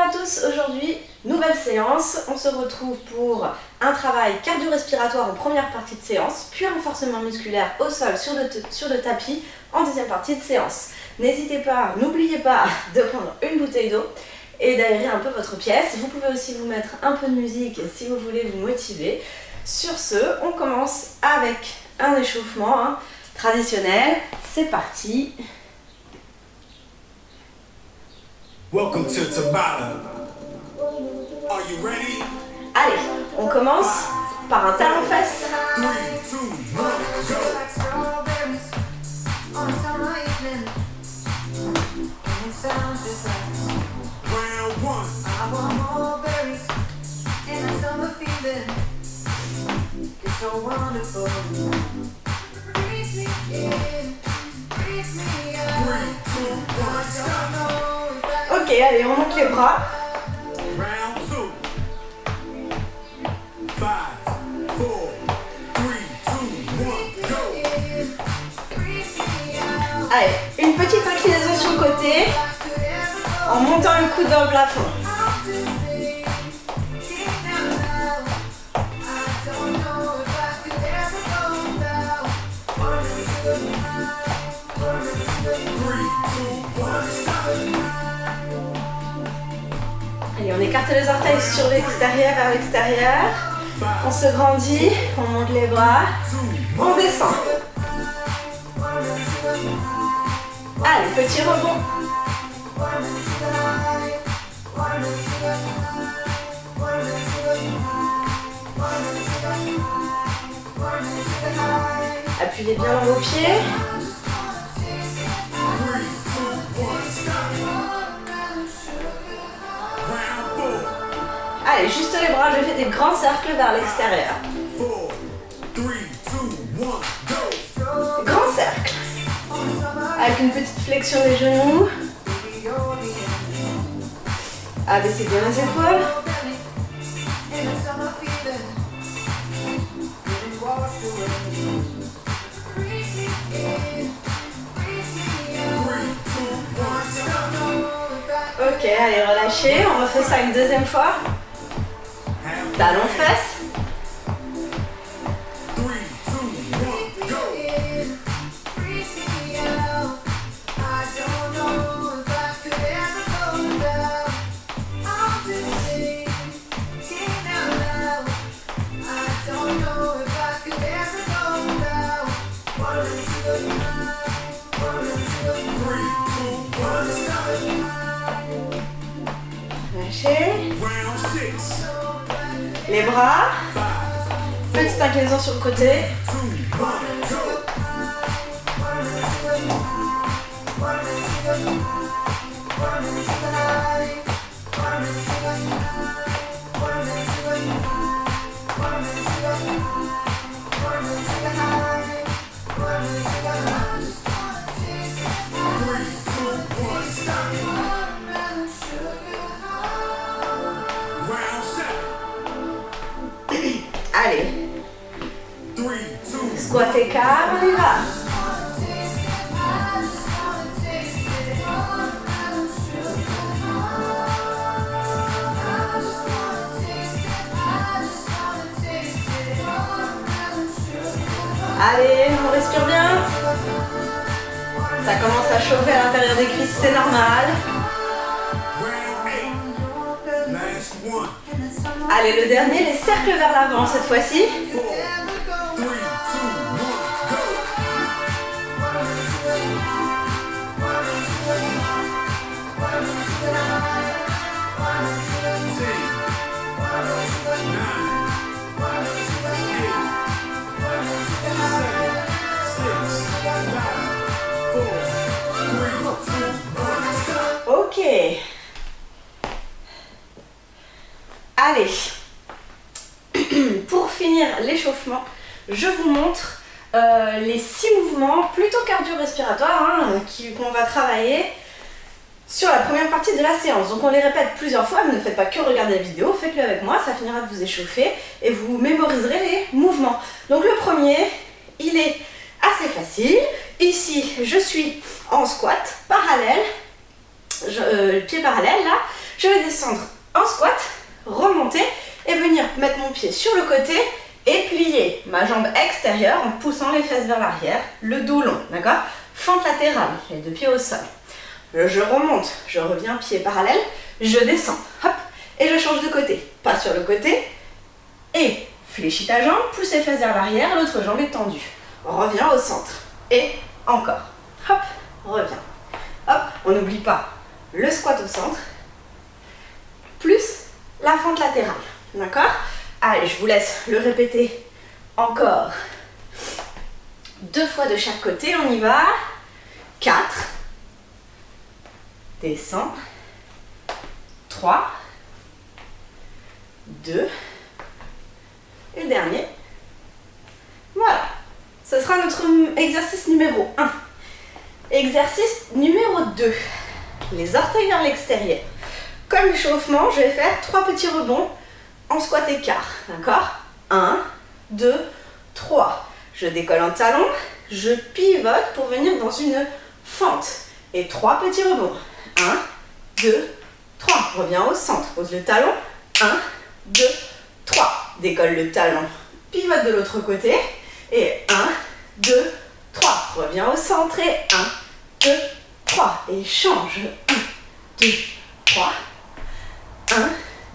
à tous, aujourd'hui, nouvelle séance. On se retrouve pour un travail cardio-respiratoire en première partie de séance, puis renforcement musculaire au sol sur le tapis en deuxième partie de séance. N'hésitez pas, n'oubliez pas de prendre une bouteille d'eau et d'aérer un peu votre pièce. Vous pouvez aussi vous mettre un peu de musique si vous voulez vous motiver. Sur ce, on commence avec un échauffement traditionnel. C'est parti. Welcome to Tabata. Are you ready? Allez, on commence par un talon-fesse. 3, 2, 1, go! Round 1. I want more berries and a summer feeling. It's so wonderful. Breathe me in, breathe me out. 3, 2, 1, stop. Ok, allez, on monte les bras. Round 2. 5, 4, 3, 2, 1, go! Allez, une petite inclinaison sur le côté en montant le coude dans le plafond. Allez, on écarte les orteils sur l'extérieur vers l'extérieur. On se grandit, on monte les bras, on descend. Allez, petit rebond. Appuyez bien dans vos pieds. Allez, juste les bras, je fais des grands cercles vers l'extérieur. 4, 3, 2, 1, go! Grand cercle. Avec une petite flexion des genoux. Abaissez bien les épaules. Ok, allez, relâchez. On refait ça une deuxième fois. Talon fesse. 3, 2, 1, go! Lâchez. Round 6. Les bras. Petite inclinaison sur le côté. 2, 1, go! Allez. 3, 2, Squat écart, on y va. Allez, on respire bien. Ça commence à chauffer à l'intérieur des cuisses, c'est normal. round 8. Last one. Allez, le dernier, les cercles vers l'avant cette fois-ci. 4, 3, 2, 1, go! Ok. Allez. Pour finir l'échauffement, je vous montre les 6 mouvements plutôt cardio-respiratoires qu'on va travailler sur la première partie de la séance. Donc on les répète plusieurs fois, mais ne faites pas que regarder la vidéo, faites-le avec moi, ça finira de vous échauffer et vous mémoriserez les mouvements. Donc le premier, il est assez facile. Ici, je suis en squat, parallèle, pied parallèle là. Je vais descendre en squat, remonter et venir mettre mon pied sur le côté et plier ma jambe extérieure en poussant les fesses vers l'arrière, le dos long, d'accord? Fente latérale, les deux pieds au sol. Je remonte, je reviens pied parallèle, je descends, hop, et je change de côté. Pas sur le côté, et fléchis ta jambe, pousse les fesses vers l'arrière, l'autre jambe est tendue. Reviens au centre, et encore, hop, reviens. Hop, on n'oublie pas le squat au centre, plus la fente latérale, d'accord? Allez, je vous laisse le répéter encore. 2 fois de chaque côté, on y va. 4. Descends. 3. 2. Et le dernier. Voilà. Ce sera notre exercice numéro 1. Exercice numéro 2. Les orteils vers l'extérieur. Comme l'échauffement, je vais faire 3 petits rebonds en squat écart. D'accord? 1, 2, 3. Je décolle en talon, je pivote pour venir dans une fente. Et 3 petits rebonds. 1, 2, 3. Reviens au centre. Pose le talon. 1, 2, 3. Décolle le talon. Pivote de l'autre côté. Et 1, 2, 3. Reviens au centre. Et 1, 2, 3. Et change. 1, 2, 3. 1,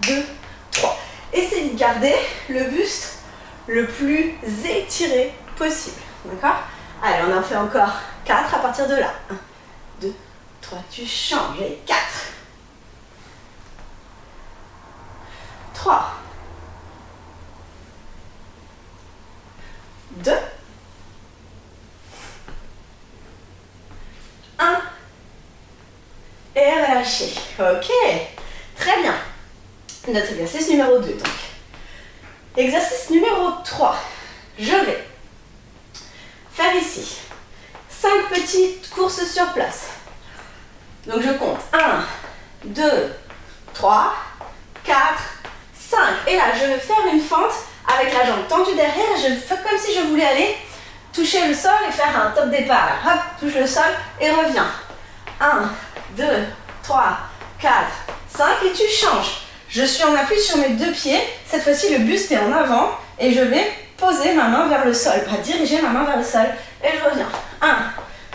2, 3. Essayez de garder le buste le plus étiré possible. D'accord? Allez, on en fait encore 4 à partir de là. 1, 2, 3, tu changes. Et 4. 3. 2. 1. Et relâchez. Ok. Très bien. Notre exercice numéro 2 donc. Exercice numéro 3. Je vais faire ici 5 petites courses sur place. Donc je compte 1, 2, 3, 4, 5. Et là, je vais faire une fente avec la jambe tendue derrière. Je fais comme si je voulais aller toucher le sol et faire un top départ. Hop, touche le sol et reviens. 1, 2, 3, 4, 5 et tu changes. Je suis en appui sur mes 2 pieds. Cette fois-ci, le buste est en avant et je vais poser ma main vers le sol. Pas diriger ma main vers le sol. Et je reviens. 1,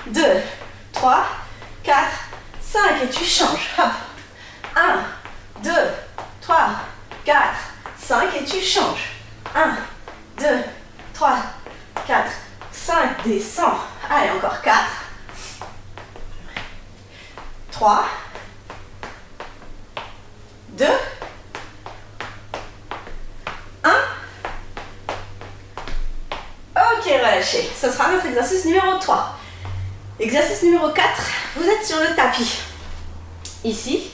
2, 3, 4, 5 et tu changes. Hop. 1, 2, 3, 4, 5 et tu changes. 1, 2, 3, 4, 5. Descends. Allez, encore 4. 3. 2. 1. Ok, relâchez. Ce sera notre exercice numéro 3. Exercice numéro 4. Vous êtes sur le tapis. Ici.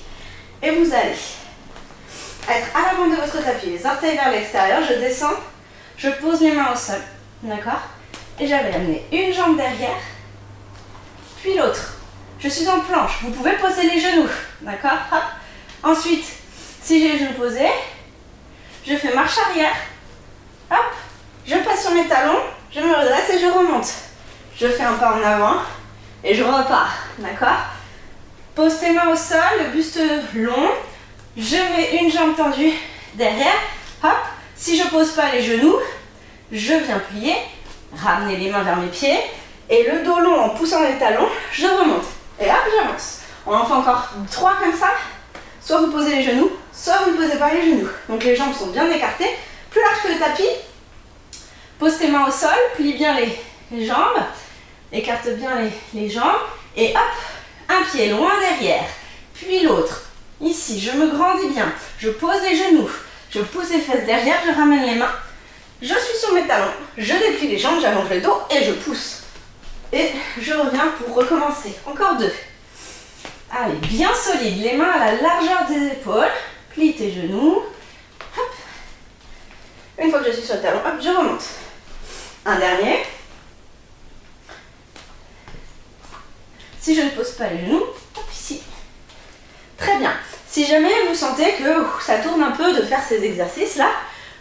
Et vous allez être à l'avant de votre tapis. Les orteils vers l'extérieur. Je descends. Je pose les mains au sol. D'accord? Et je vais amener une jambe derrière. Puis l'autre. Je suis en planche. Vous pouvez poser les genoux. D'accord? Hop. Ensuite, si j'ai les genoux posés, je fais marche arrière. Hop. Je passe sur mes talons. Je me redresse et je remonte. Je fais un pas en avant et je repars. D'accord? Pose tes mains au sol, le buste long. Je mets une jambe tendue derrière. Hop. Si je ne pose pas les genoux, je viens plier, ramener les mains vers mes pieds et le dos long en poussant les talons, je remonte. Et hop, j'avance. On en fait encore 3 comme ça. Soit vous posez les genoux, soit vous ne posez pas les genoux. Donc les jambes sont bien écartées, plus large que le tapis. Pose tes mains au sol, plie bien les jambes, écarte bien les jambes et hop, un pied loin derrière, puis l'autre. Ici, je me grandis bien, je pose les genoux, je pousse les fesses derrière, je ramène les mains, je suis sur mes talons, je déplie les jambes, j'allonge le dos et je pousse. Et je reviens pour recommencer. Encore 2. Allez, bien solide, les mains à la largeur des épaules, plie tes genoux. Hop. Une fois que je suis sur le talon, hop, je remonte. Un dernier. Si je ne pose pas les genoux, hop, ici. Très bien. Si jamais vous sentez que ça tourne un peu de faire ces exercices-là,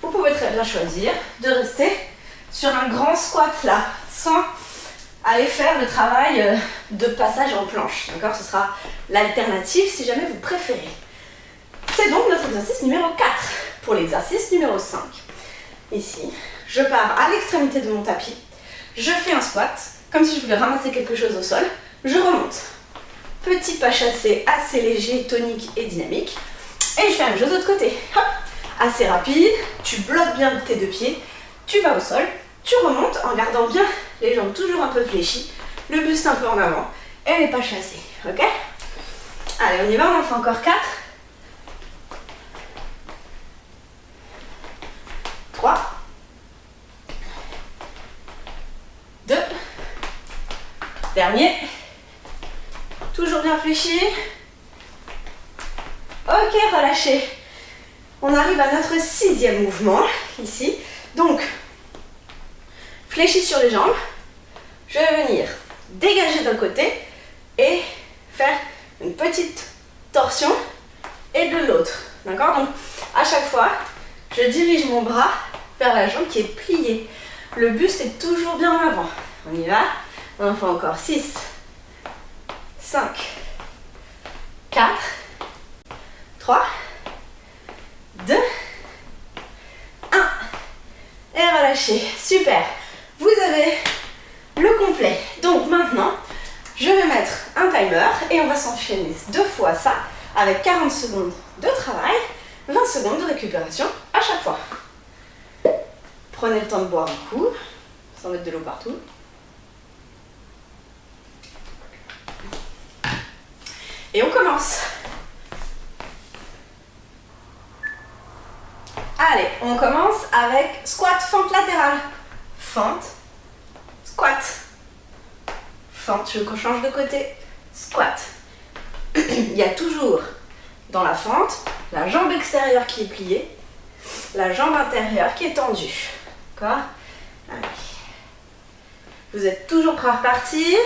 vous pouvez très bien choisir de rester sur un grand squat là, sans aller faire le travail de passage en planche. D'accord? Ce sera l'alternative si jamais vous préférez. C'est donc notre exercice numéro 4. Pour l'exercice numéro 5, ici, je pars à l'extrémité de mon tapis, je fais un squat, comme si je voulais ramasser quelque chose au sol, je remonte. Petit pas chassé assez léger, tonique et dynamique. Et je fais la même chose de l'autre côté. Hop, assez rapide, tu bloques bien tes deux pieds, tu vas au sol, tu remontes en gardant bien les jambes toujours un peu fléchies, le buste un peu en avant et les pas chassés. Ok? Allez, on y va, on en fait encore 4. 3. 2. Dernier. Toujours bien fléchi. Ok, relâchez. On arrive à notre 6e mouvement, ici. Donc, fléchi sur les jambes. Je vais venir dégager d'un côté et faire une petite torsion et de l'autre. D'accord? Donc, à chaque fois, je dirige mon bras vers la jambe qui est pliée. Le buste est toujours bien en avant. On y va. On en fait encore 6, 5, 4, 3, 2, 1. Et relâchez. Super. Vous avez le complet. Donc maintenant, je vais mettre un timer et on va s'enchaîner 2 fois ça avec 40 secondes de travail, 20 secondes de récupération à chaque fois. Prenez le temps de boire un coup, sans mettre de l'eau partout. Et on commence. Allez, on commence avec squat, fente latérale. Fente, squat. Fente, je change de côté. Squat. Il y a toujours dans la fente la jambe extérieure qui est pliée, la jambe intérieure qui est tendue. D'accord? Allez. Vous êtes toujours prêts à repartir.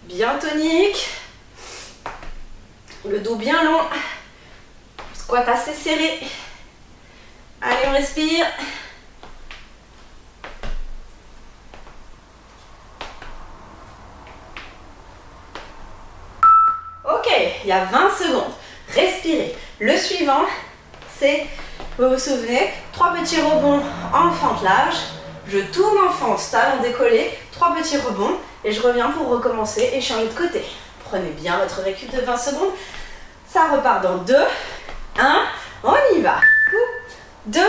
Bien tonique. Le dos bien long. Squat assez serré. Allez, on respire. Ok, il y a 20 secondes. Respirez. Le suivant, c'est, vous vous souvenez, 3 petits rebonds en fente large. Je tourne en fente, talon décollé, 3 petits rebonds et je reviens pour recommencer et changer de côté. Prenez bien votre récup de 20 secondes. Ça repart dans 2, 1, on y va. 2,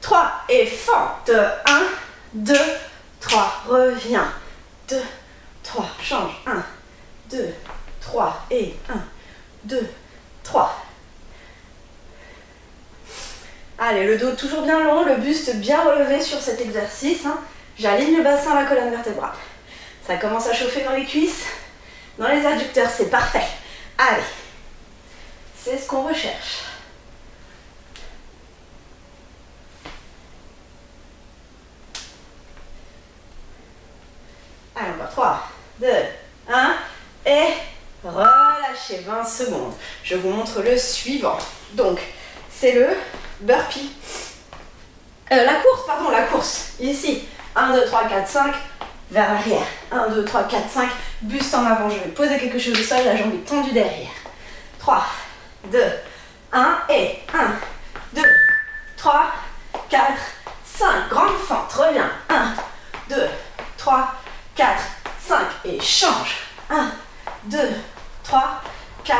3 et fente. 1, 2, 3, reviens. 2, 3, change. 1, 2, 3 et 1, 2, 3. Allez, le dos toujours bien long, le buste bien relevé sur cet exercice. J'aligne le bassin à la colonne vertébrale. Ça commence à chauffer dans les cuisses, dans les adducteurs, c'est parfait. Allez, c'est ce qu'on recherche. Allez, encore 3, 2, 1 et relâchez 20 secondes. Je vous montre le suivant. Donc, c'est le burpee. La course. Ici, 1, 2, 3, 4, 5, vers l'arrière. 1, 2, 3, 4, 5, buste en avant. Je vais poser quelque chose au sol, la jambe est tendue derrière. 3, 2, 1 et 1, 2, 3, 4, 5. Grande fente, reviens. 1, 2, 3, 4, 5 et change. 1, 2, 3, 4,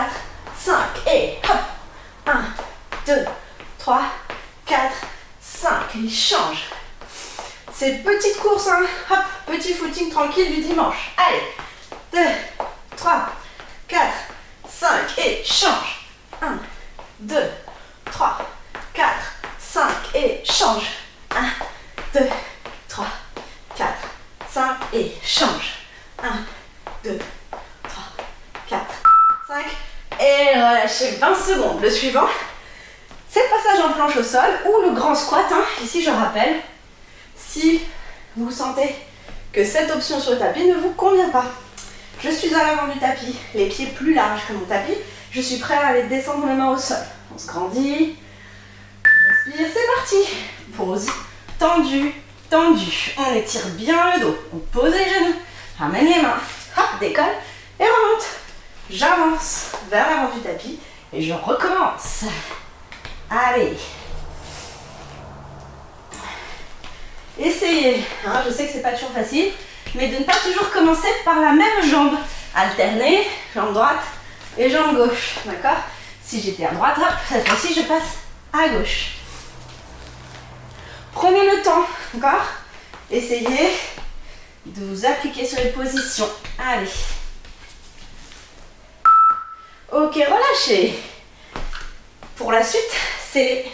5 et hop. 1, 2, 3, 4, 5 et change. C'est petite course, hop, petit footing tranquille du dimanche. Allez, 2, 3, 4, 5 et change. 1, 2, 3, 4, 5 et change. 1, 2, 3, 4, 5 et change. 1, 2, 3, 4, 5 et relâchez 20 secondes. Le suivant, c'est le passage en planche au sol ou le grand squat. Ici, je rappelle, si vous sentez que cette option sur le tapis ne vous convient pas, je suis à l'avant du tapis, les pieds plus larges que mon tapis, je suis prêt à aller descendre les mains au sol. On se grandit, on respire, c'est parti. Pause, tendu, tendu. On étire bien le dos, on pose les genoux, ramène les mains, hop, décolle et remonte. J'avance vers l'avant du tapis et je recommence. Allez. Essayez, hein, je sais que c'est pas toujours facile, mais de ne pas toujours commencer par la même jambe. Alterner, jambe droite et jambe gauche, d'accord? Si j'étais à droite, hop, cette fois-ci je passe à gauche. Prenez le temps, d'accord? Essayez de vous appliquer sur les positions. Allez. Ok, relâchez. Pour la suite, c'est les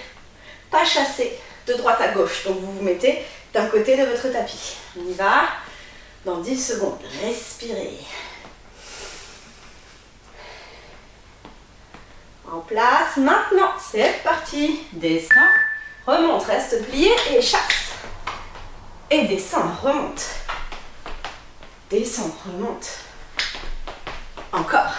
pas chassés de droite à gauche. Donc vous vous mettez d'un côté de votre tapis. On y va. Dans 10 secondes. Respirez. En place. Maintenant, c'est parti. Descends. Remonte. Reste plié et chasse. Et descends. Remonte. Descends. Remonte. Encore.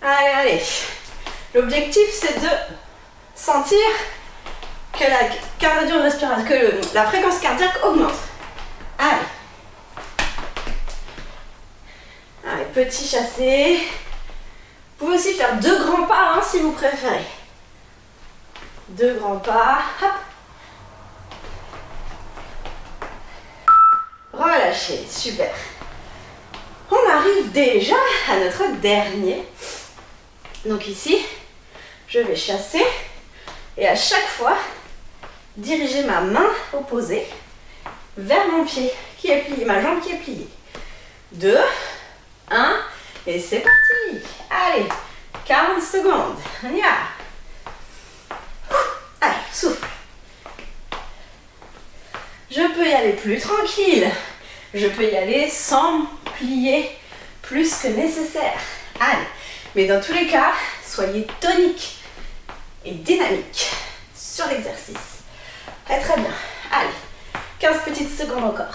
Allez, allez. L'objectif, c'est de sentir que la fréquence cardiaque augmente. Allez. Allez, petit chassé. Vous pouvez aussi faire 2 grands pas, hein, si vous préférez. 2 grands pas. Hop. Relâchez. Super. On arrive déjà à notre dernier. Donc ici, je vais chasser et à chaque fois, diriger ma main opposée vers mon pied qui est plié, ma jambe qui est pliée. 2, 1, et c'est parti. Allez, 40 secondes. On y va. Allez, souffle. Je peux y aller plus tranquille. Je peux y aller sans plier plus que nécessaire. Allez. Mais dans tous les cas, soyez tonique et dynamique sur l'exercice. Très très bien. Allez, 15 petites secondes encore.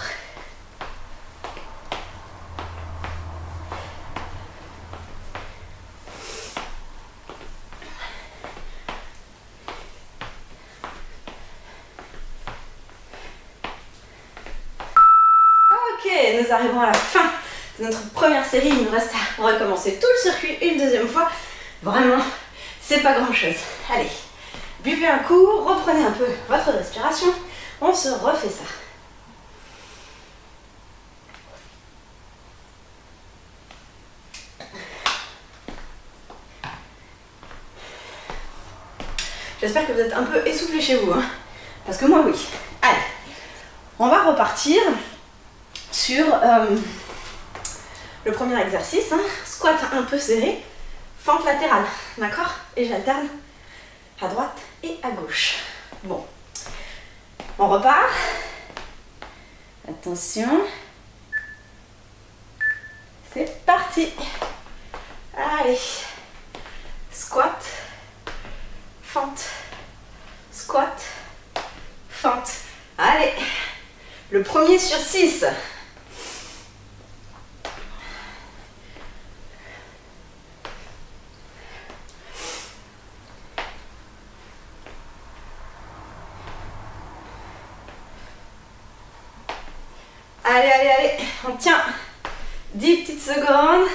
Ok, nous arrivons à la fin de notre première série. Il nous reste à recommencer tout le circuit une deuxième fois. Vraiment, c'est pas grand chose. Allez, buvez un coup, reprenez un peu votre respiration. On se refait ça. J'espère que vous êtes un peu essoufflés chez vous, hein, parce que moi oui. Allez, on va repartir sur le premier exercice, hein, squat un peu serré, fente latérale, d'accord? Et j'alterne à droite et à gauche. Bon, on repart. Attention. C'est parti. Allez, squat, fente, squat, fente. Allez, le premier sur 6. Allez, allez, allez, on tient 10 petites secondes.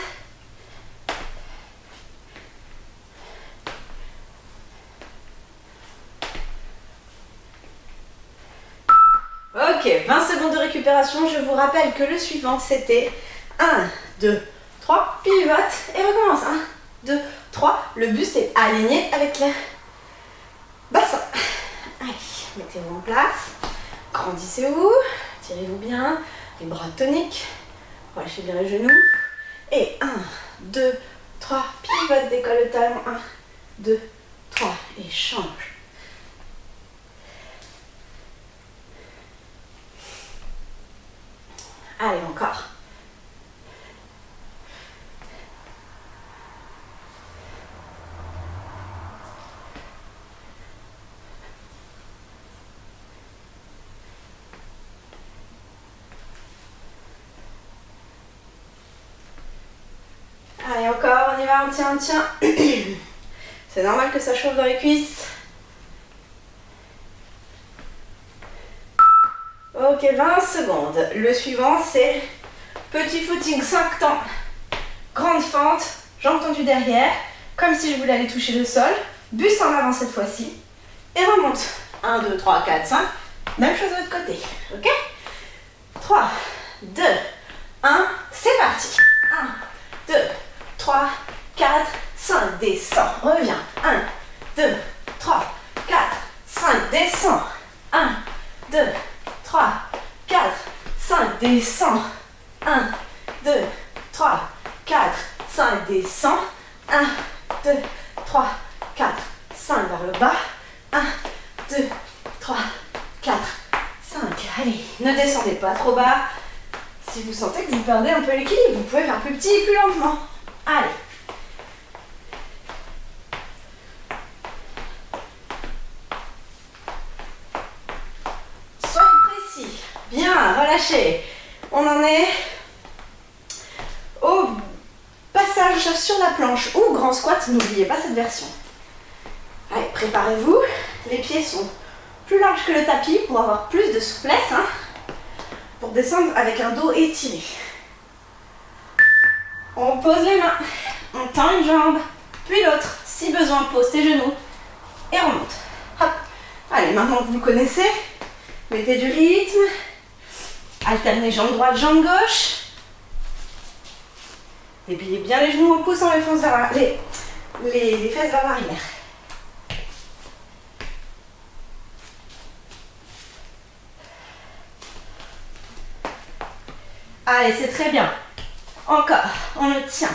Ok, 20 secondes de récupération. Je vous rappelle que le suivant, c'était 1, 2, 3, pivote et recommence. 1, 2, 3. Le buste est aligné avec le bassin. Allez, mettez-vous en place. Grandissez-vous. Tirez-vous bien. Les bras toniques. Relâchez bien les genoux. Et 1, 2, 3. Pivote, décolle le talon. 1, 2, 3. Et change. Allez, encore. Allez, encore, on y va, on tient, on tient. C'est normal que ça chauffe dans les cuisses. Ok, 20 secondes. Le suivant, c'est petit footing 5 temps grande fente, jambes tendues derrière, comme si je voulais aller toucher le sol, buste en avant cette fois-ci, et remonte. 1, 2, 3, 4, 5, même chose de l'autre côté, ok? 3, 2, 1, c'est parti. 1, 2, 3, 4, 5, descends, reviens. 1, 2, 3, 4, 5, descends. 1, 2, 3, 4, 5, descends. 1, 2, 3, 4, 5, descends. 1, 2, 3, 4, 5 vers le bas. 1, 2, 3, 4, 5. Allez, ne descendez pas trop bas. Si vous sentez que vous perdez un peu l'équilibre, vous pouvez faire plus petit et plus lentement. Allez. Soyez précis. Bien, relâchez. On en est au passage sur la planche ou grand squat. N'oubliez pas cette version. Allez, préparez-vous. Les pieds sont plus larges que le tapis pour avoir plus de souplesse. Pour descendre avec un dos étiré. On pose les mains, on tend une jambe, puis l'autre. Si besoin, pose tes genoux et remonte. Hop. Allez, maintenant que vous connaissez, mettez du rythme. Alternez jambe droite, jambe gauche. Dépliez bien les genoux en poussant les fesses vers l'arrière. Allez, c'est très bien. Encore, on le tient.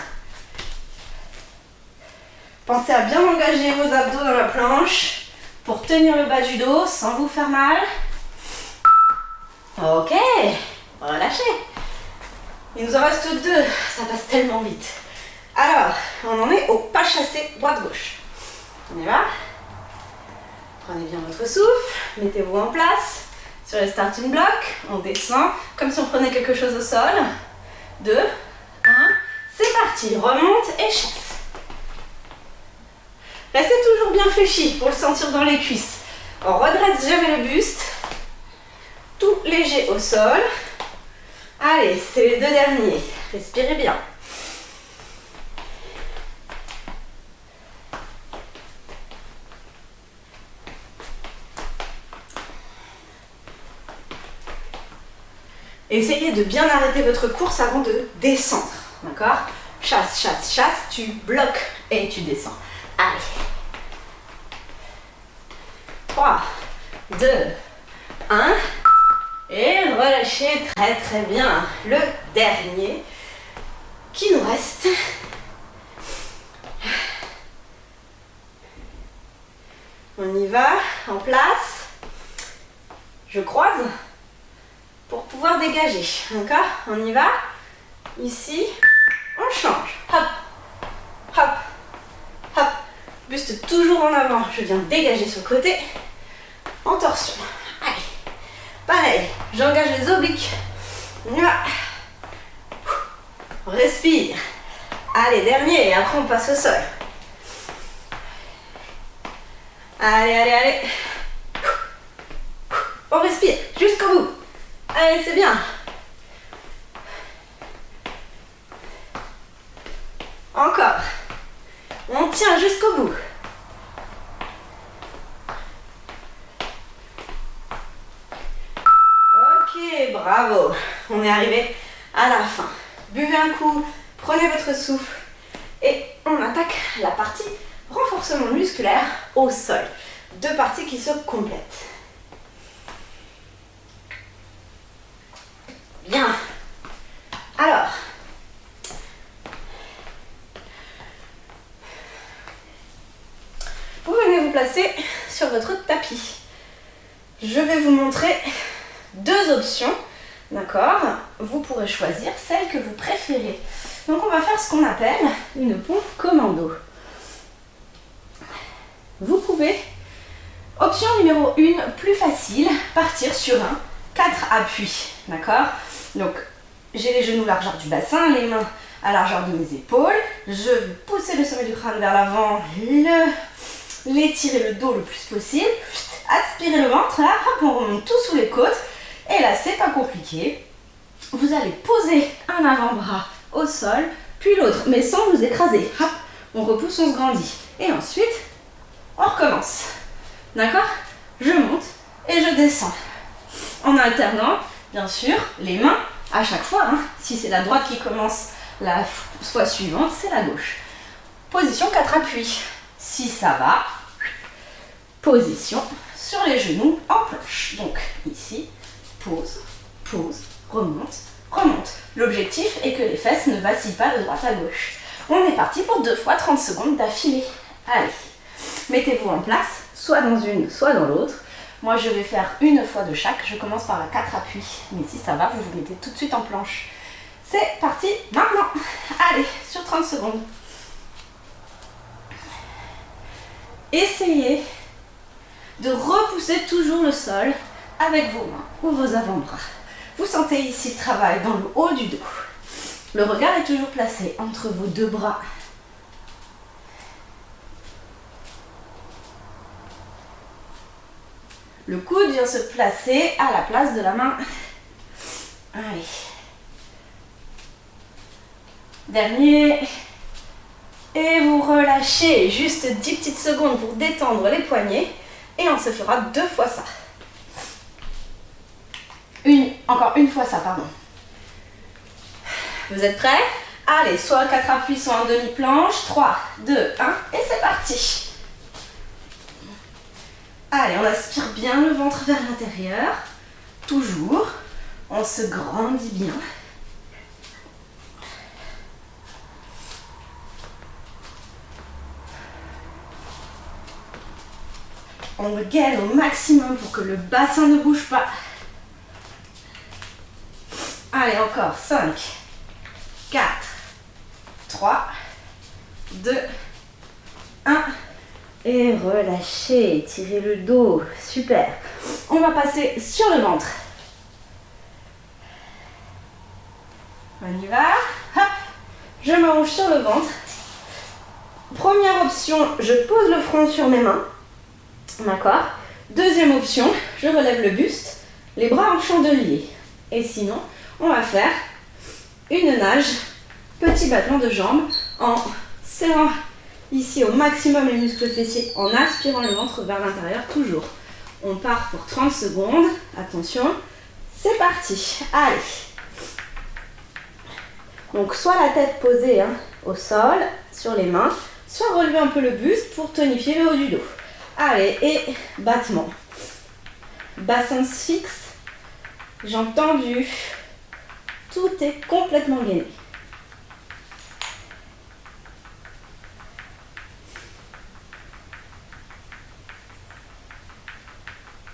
Pensez à bien engager vos abdos dans la planche pour tenir le bas du dos sans vous faire mal. Ok, relâchez. Il nous en reste 2, ça passe tellement vite. Alors, on en est au pas chassé droite-gauche. On y va. Prenez bien votre souffle, mettez-vous en place. Sur les starting blocks, on descend comme si on prenait quelque chose au sol. 2, 1, c'est parti. Remonte et chasse. Restez toujours bien fléchi pour le sentir dans les cuisses. On redresse jamais le buste. Tout léger au sol. Allez, c'est les 2 derniers. Respirez bien. Essayez de bien arrêter votre course avant de descendre. D'accord? Chasse, chasse, chasse. Tu bloques et tu descends. Allez. 3, 2, 1. Et relâchez très très bien. Le dernier qui nous reste. On y va, en place. Je croise pour pouvoir dégager. D'accord? On y va. Ici, on change. Hop, hop, hop. Buste toujours en avant. Je viens dégager sur le côté. En torsion. Allez. Pareil, j'engage les obliques. On y va. On respire. Allez, dernier. Et après, on passe au sol. Allez, allez, allez. On respire jusqu'au bout. Allez, c'est bien. Encore. On tient jusqu'au bout. Ok, bravo. On est arrivé à la fin. Buvez un coup, prenez votre souffle et on attaque la partie renforcement musculaire au sol. 2 parties qui se complètent. Bien. Alors, vous venez vous placer sur votre tapis. Je vais vous montrer 2 options, d'accord? Vous pourrez choisir celle que vous préférez. Donc on va faire ce qu'on appelle une pompe commando. Vous pouvez, option numéro 1, plus facile, partir sur un 4 appuis, d'accord? Donc, j'ai les genoux largeur du bassin, les mains à largeur de mes épaules. Je vais pousser le sommet du crâne vers l'avant, l'étirer le dos le plus possible. Aspirer le ventre, là, hop, on remonte tout sous les côtes. Et là, c'est pas compliqué. Vous allez poser un avant-bras au sol, puis l'autre, mais sans vous écraser. Hop, on repousse, on se grandit. Et ensuite, on recommence. D'accord? Je monte et je descends. En alternant, bien sûr, les mains à chaque fois. Hein. Si c'est la droite qui commence la fois suivante, c'est la gauche. Position 4 appuis. Si ça va, position sur les genoux en planche. Donc ici, pause, pause, remonte, remonte. L'objectif est que les fesses ne vacillent pas de droite à gauche. On est parti pour 2 fois 30 secondes d'affilée. Allez, mettez-vous en place, soit dans une, soit dans l'autre. Moi, je vais faire une fois de chaque. Je commence par la 4 appuis. Mais si ça va, vous vous mettez tout de suite en planche. C'est parti maintenant. Allez, sur 30 secondes. Essayez de repousser toujours le sol avec vos mains ou vos avant-bras. Vous sentez ici le travail dans le haut du dos. Le regard est toujours placé entre vos 2 bras. Le coude vient se placer à la place de la main. Allez. Dernier. Et vous relâchez juste 10 petites secondes pour détendre les poignets. Et on se fera 2 fois ça. Encore une fois ça, pardon. Vous êtes prêts? Allez, soit 4 appuis, soit en demi-planche. 3, 2, 1, et c'est parti. Allez, on aspire bien le ventre vers l'intérieur. Toujours. On se grandit bien. On gaine au maximum pour que le bassin ne bouge pas. Allez, encore. 5, 4, 3, 2, 1. Et relâchez, tirez le dos, super. On va passer sur le ventre. On y va. Hop, je m'allonge sur le ventre. Première option, je pose le front sur mes mains. D'accord. Deuxième option, je relève le buste, les bras en chandelier. Et sinon, on va faire une nage, petit battement de jambes en serrant ici au maximum les muscles fessiers en aspirant le ventre vers l'intérieur toujours. On part pour 30 secondes. Attention, c'est parti. Allez. Donc soit la tête posée au sol, sur les mains, soit relever un peu le buste pour tonifier le haut du dos. Allez, et battement. Bassin fixe, jambes tendues. Tout est complètement gainé.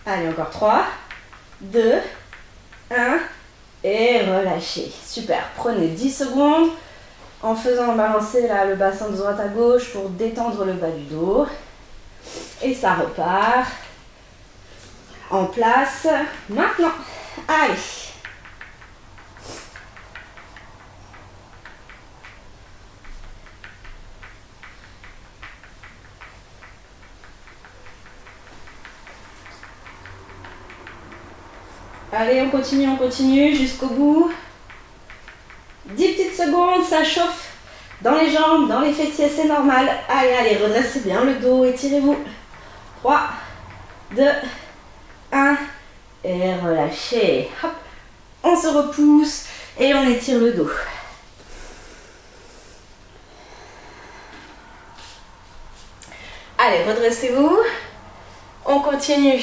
Allez, encore 3, 2, 1 et relâchez. Super, prenez 10 secondes en faisant balancer là, le bassin de droite à gauche pour détendre le bas du dos. Et ça repart en place maintenant. Allez. Allez, on continue jusqu'au bout. 10 petites secondes, ça chauffe dans les jambes, dans les fessiers, c'est normal. Allez, allez, redressez bien le dos, étirez-vous. 3, 2, 1, et relâchez. Hop, on se repousse et on étire le dos. Allez, redressez-vous. On continue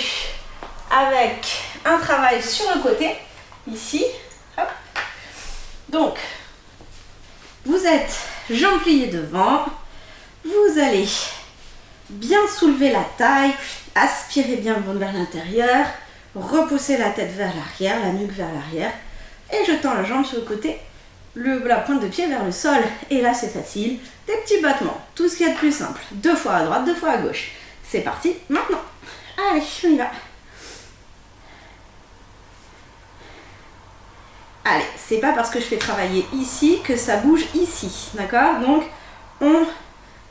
avec un travail sur le côté, ici. Hop. Donc, vous êtes jambes pliées devant. Vous allez bien soulever la taille, aspirez bien le ventre vers l'intérieur, repoussez la tête vers l'arrière, la nuque vers l'arrière, et je tends la jambe sur le côté, la pointe de pied vers le sol. Et là, c'est facile. Des petits battements, tout ce qu'il y a de plus simple. 2 fois à droite, 2 fois à gauche. C'est parti, maintenant. Allez, on y va. Allez, c'est pas parce que je fais travailler ici que ça bouge ici, d'accord? Donc, on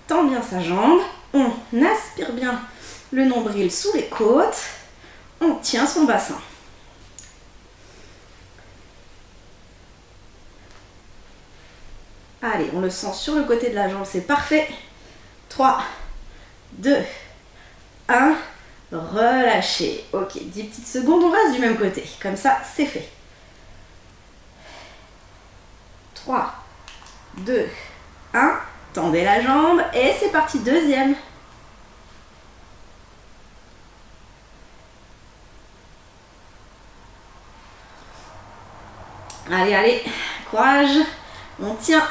tend bien sa jambe, on aspire bien le nombril sous les côtes, on tient son bassin. Allez, on le sent sur le côté de la jambe, c'est parfait. 3, 2, 1. Relâchez. Ok, 10 petites secondes, on reste du même côté. Comme ça, c'est fait. 3, 2, 1. Tendez la jambe et c'est parti, deuxième. Allez, allez, courage. On tient.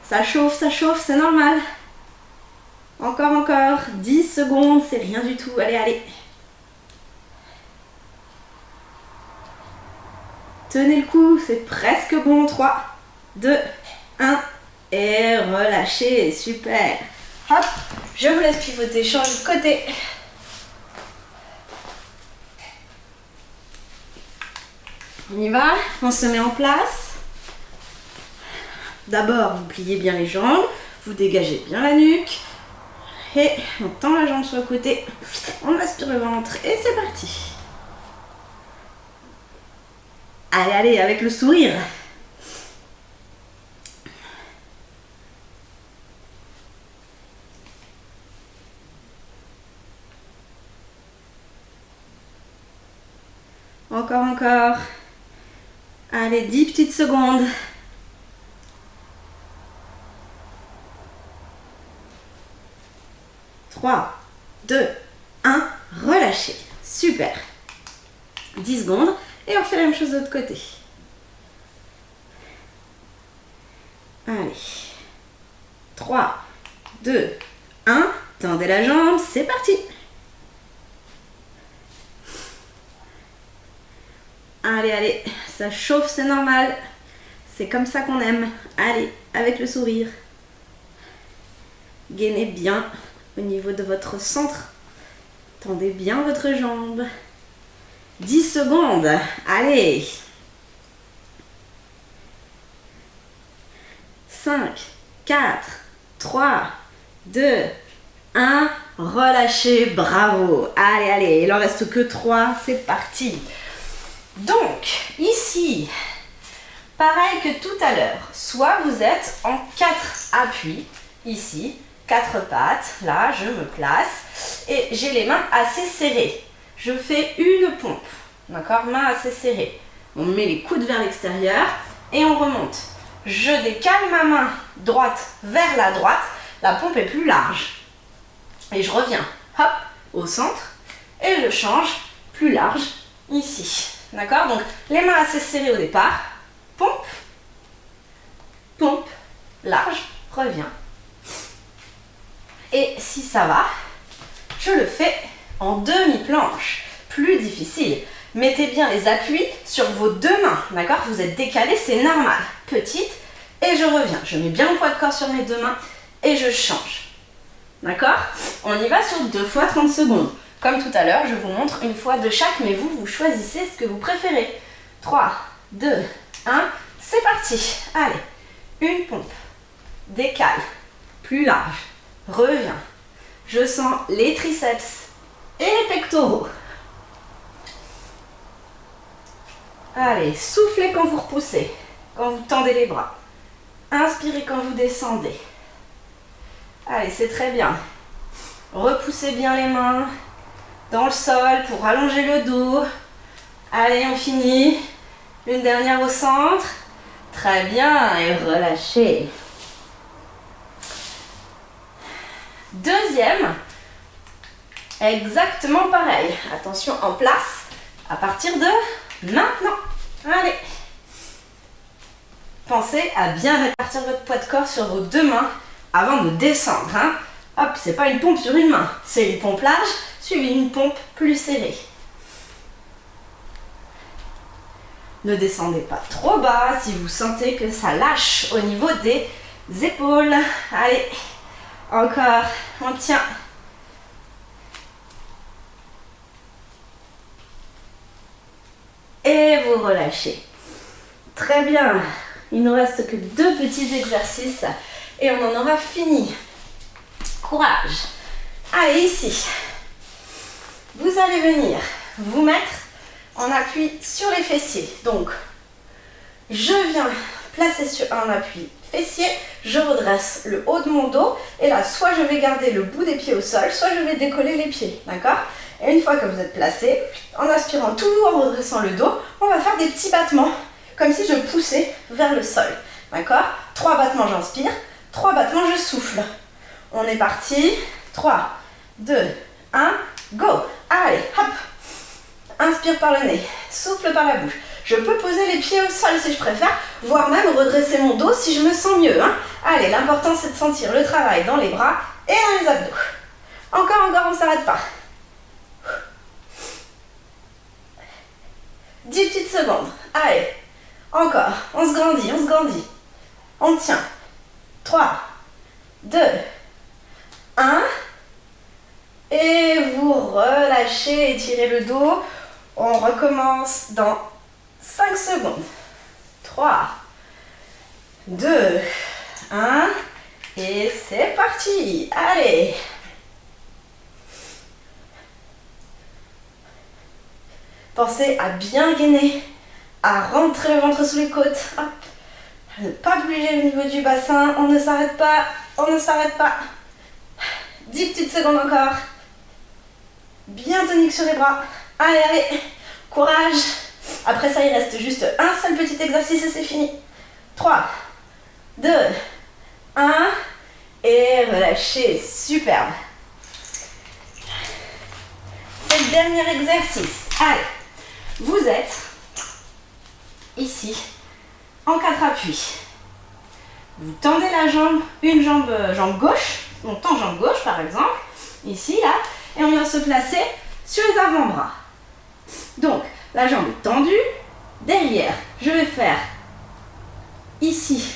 Ça chauffe, c'est normal. Encore. 10 secondes, c'est rien du tout. Allez, allez. Tenez le coup, c'est presque bon. 3, 2, 1. Et relâchez, super. Hop, je vous laisse pivoter, changer de côté. On y va, on se met en place. D'abord, vous pliez bien les jambes, vous dégagez bien la nuque. Et on tend la jambe sur le côté, on aspire le ventre et c'est parti. Allez, avec le sourire. Encore. Allez, 10 petites secondes. Trois, 2, 1, relâchez. Super. 10 secondes et on fait la même chose de l'autre côté. Allez. 3, 2, 1. Tendez la jambe, c'est parti. Allez, ça chauffe, c'est normal. C'est comme ça qu'on aime. Allez, avec le sourire. Gainez bien au niveau de votre centre. Tendez bien votre jambe. 10 secondes. Allez. 5, 4, 3, 2, 1. Relâchez, bravo. Allez, il en reste que 3. C'est parti. Donc, ici, pareil que tout à l'heure, soit vous êtes en 4 appuis, ici, 4 pattes, là, je me place, et j'ai les mains assez serrées. Je fais une pompe, d'accord, main assez serrée. On met les coudes vers l'extérieur, et on remonte. Je décale ma main droite vers la droite, la pompe est plus large. Et je reviens, hop, au centre, et je change, plus large, ici. D'accord? Donc, les mains assez serrées au départ. Pompe. Pompe. Large. Reviens. Et si ça va, je le fais en demi-planche. Plus difficile. Mettez bien les appuis sur vos deux mains. D'accord? Vous êtes décalé, c'est normal. Petite. Et je reviens. Je mets bien le poids de corps sur mes deux mains. Et je change. D'accord? On y va sur 2 fois 30 secondes. Comme tout à l'heure, je vous montre une fois de chaque, mais vous choisissez ce que vous préférez. 3, 2, 1, c'est parti. Allez, une pompe, décale, plus large, reviens. Je sens les triceps et les pectoraux. Allez, soufflez quand vous repoussez, quand vous tendez les bras. Inspirez quand vous descendez. Allez, c'est très bien. Repoussez bien les mains dans le sol pour allonger le dos. Allez, on finit. Une dernière au centre. Très bien, et relâchez. Deuxième, exactement pareil. Attention, en place, à partir de maintenant. Allez. Pensez à bien répartir votre poids de corps sur vos deux mains avant de descendre. Hein. Hop, c'est pas une pompe sur une main, c'est une pompe large suivie d'une pompe plus serrée. Ne descendez pas trop bas si vous sentez que ça lâche au niveau des épaules. Allez, encore, on tient. Et vous relâchez. Très bien, il ne nous reste que 2 petits exercices et on en aura fini. Courage. Allez, ici. Vous allez venir vous mettre en appui sur les fessiers. Donc, je viens placer sur un appui fessiers, je redresse le haut de mon dos et là, soit je vais garder le bout des pieds au sol, soit je vais décoller les pieds, d'accord? Et une fois que vous êtes placé, en aspirant tout en redressant le dos, on va faire des petits battements, comme si je poussais vers le sol, d'accord? 3 battements, j'inspire, 3 battements, je souffle. On est parti, 3, 2, 1, go! Allez, hop! Inspire par le nez, souffle par la bouche. Je peux poser les pieds au sol si je préfère, voire même redresser mon dos si je me sens mieux. Hein. Allez, l'important c'est de sentir le travail dans les bras et dans les abdos. Encore, on ne s'arrête pas. 10 petites secondes. Allez, encore, on se grandit, on se grandit. On tient. 3, 2, 1. Et vous relâchez, étirez le dos. On recommence dans 5 secondes. 3, 2, 1. Et c'est parti. Allez. Pensez à bien gainer, à rentrer le ventre sous les côtes. Hop. À ne pas bouger au niveau du bassin. On ne s'arrête pas. On ne s'arrête pas. 10 petites secondes encore. Bien tonique sur les bras. Allez, allez. Courage. Après ça, il reste juste un seul petit exercice et c'est fini. 3, 2, 1. Et relâchez. Superbe. C'est le dernier exercice. Allez. Vous êtes ici, en 4 appuis. Vous tendez la jambe, une jambe, jambe gauche. On tend jambe gauche par exemple, ici, là. Et on vient se placer sur les avant-bras. Donc, la jambe est tendue. Derrière, je vais faire ici.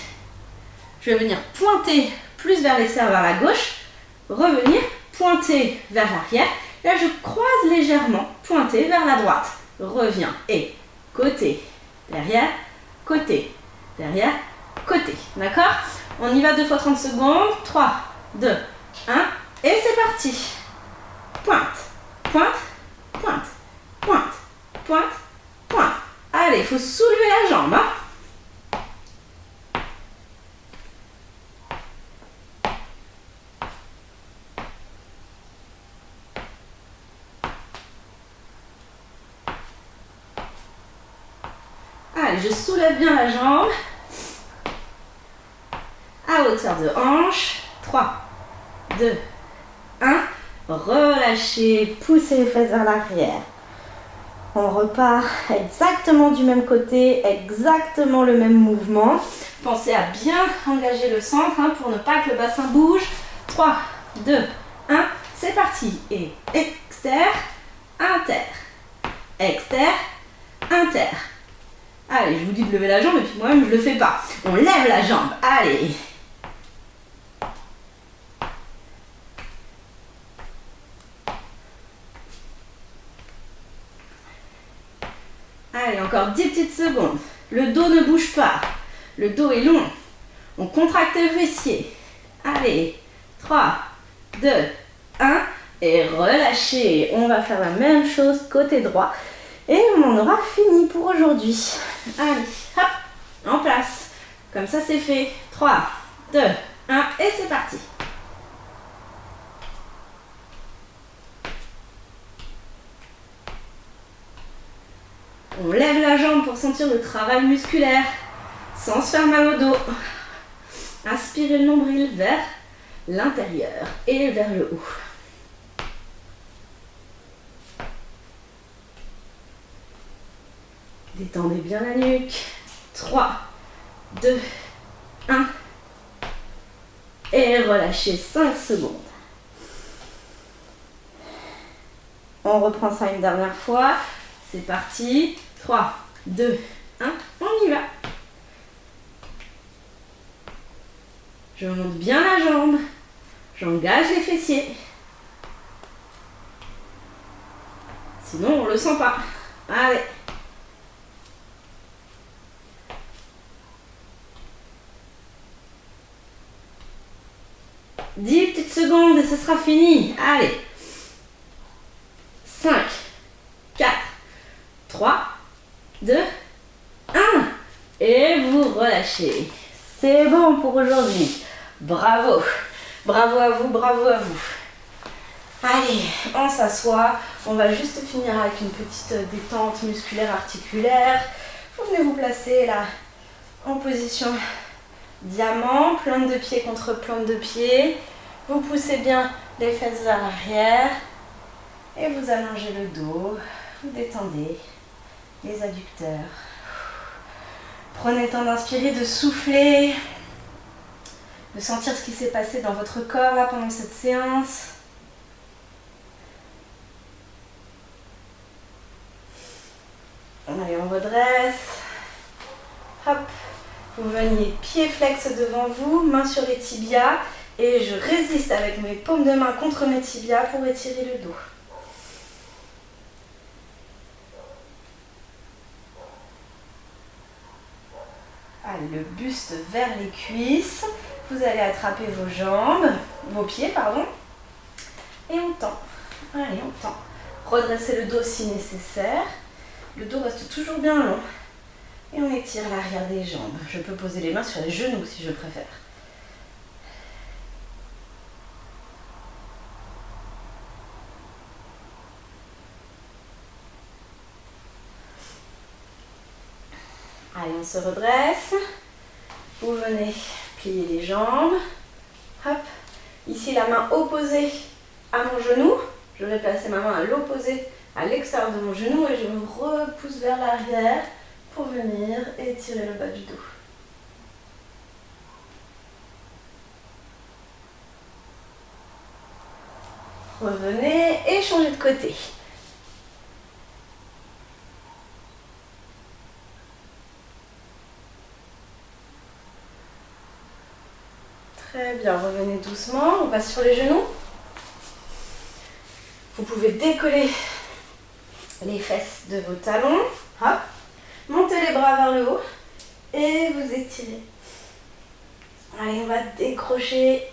Je vais venir pointer plus vers l'extérieur, vers la gauche. Revenir, pointer vers l'arrière. Là, je croise légèrement, pointer vers la droite. Reviens et côté, derrière, côté, derrière, côté. D'accord? On y va 2 fois 30 secondes. 3, 2, 1. Et c'est parti. Pointe, pointe, pointe, pointe, pointe, pointe. Allez, il faut soulever la jambe. Hein? Allez, je soulève bien la jambe. À hauteur de hanche. 3, 2, 1. Relâchez, poussez les fesses vers l'arrière. On repart exactement du même côté, exactement le même mouvement. Pensez à bien engager le centre hein, pour ne pas que le bassin bouge. 3, 2, 1. C'est parti. Et externe, inter. Externe, inter. Allez, je vous dis de lever la jambe et puis moi-même je le fais pas. On lève la jambe. Allez. Allez, encore 10 petites secondes. Le dos ne bouge pas. Le dos est long. On contracte le fessier. Allez. 3, 2, 1. Et relâchez. On va faire la même chose côté droit. Et on en aura fini pour aujourd'hui. Allez, hop, en place. Comme ça, c'est fait. 3, 2, 1, et c'est parti. On lève la jambe pour sentir le travail musculaire, sans se faire mal au dos. Inspirez le nombril vers l'intérieur et vers le haut. Détendez bien la nuque. 3, 2, 1. Et relâchez 5 secondes. On reprend ça une dernière fois. C'est parti. 3, 2, 1. On y va. Je monte bien la jambe. J'engage les fessiers. Sinon, on ne le sent pas. Allez. Dix petites secondes et ce sera fini. Allez. 5, 4, 3, 2, 1. Et vous relâchez. C'est bon pour aujourd'hui. Bravo. Bravo à vous, bravo à vous. Allez, on s'assoit. On va juste finir avec une petite détente musculaire articulaire. Vous venez vous placer là en position diamant, plante de pied contre plante de pied. Vous poussez bien les fesses vers l'arrière et vous allongez le dos. Vous détendez les adducteurs. Prenez le temps d'inspirer, de souffler, de sentir ce qui s'est passé dans votre corps là pendant cette séance. Allez, on redresse. Hop. Vous veniez pied flex devant vous, main sur les tibias. Et je résiste avec mes paumes de main contre mes tibias pour étirer le dos. Allez, le buste vers les cuisses. Vous allez attraper vos jambes, vos pieds, pardon. Et on tend. Allez, on tend. Redressez le dos si nécessaire. Le dos reste toujours bien long. Et on étire l'arrière des jambes. Je peux poser les mains sur les genoux si je préfère. Allez, on se redresse. Vous venez plier les jambes. Hop. Ici, la main opposée à mon genou. Je vais placer ma main à l'opposé, à l'extérieur de mon genou et je me repousse vers l'arrière pour venir étirer le bas du dos. Revenez et changez de côté. Très bien, revenez doucement, on passe sur les genoux. Vous pouvez décoller les fesses de vos talons. Hop. Montez les bras vers le haut et vous étirez. Allez, on va décrocher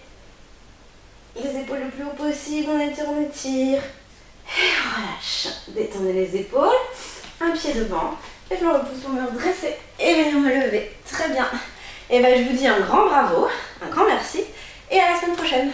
les épaules le plus haut possible. On étire, on étire. Et on relâche. Détendez les épaules. Un pied devant. Et je me repousse pour me redresser et venir me lever. Très bien. Et bien, je vous dis un grand bravo, un grand merci et à la semaine prochaine.